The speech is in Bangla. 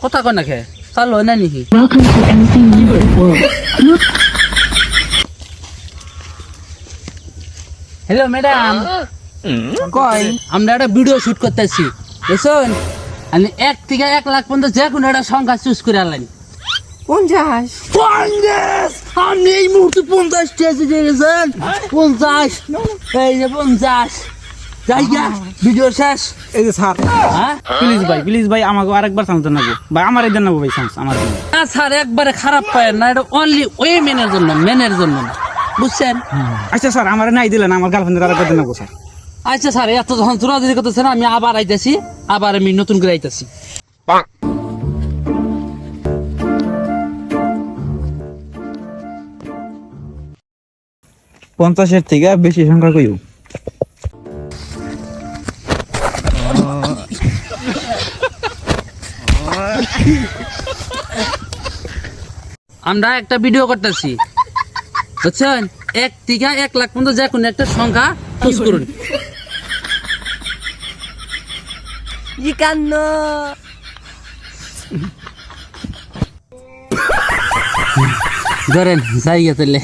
কথা কয় না খে চালু হয় না নাকি Welcome to MC Music World. Hello madam কই আমরা একটা ভিডিও শুট করতেছি বুঝছেন আমি 1 থেকে 1 লাখ পর্যন্ত যে কোনো একটা সংখ্যা চুজ করে আনলেন কোন যাস 50 আমি এই মুহূর্তে 50 স্টেজে দিয়ে গেছেন 50 এই যে 50 জায়গা ভিডিও শেষ এই যে স্যার হ্যাঁ প্লিজ ভাই আমাকে আরেকবার চান্স দেন নাকি ভাই আমার এই দেন না ভাই চান্স আমার জন্য। না স্যার একবারে খারাপ পায় না এটা অনলি ওই মেনের জন্য বুঝছেন আচ্ছা স্যার আমার নাই দিলেন আমার গার্লফ্রেন্ডের আরেকবার দেন না স্যার। আচ্ছা স্যার এত যখন জোরাজুরি করতেছেন আমি আবার আইতেছি আবার আমি নতুন করে আইতেছি পঞ্চাশের থেকে বেশি সংখ্যা কইও আমরা একটা ভিডিও করতেছি বুঝছেন 1 থেকে 1 লাখ পর্যন্ত যে কোনো একটা সংখ্যা চুজ করুন ইকান্ন ধরেন যাই গেলে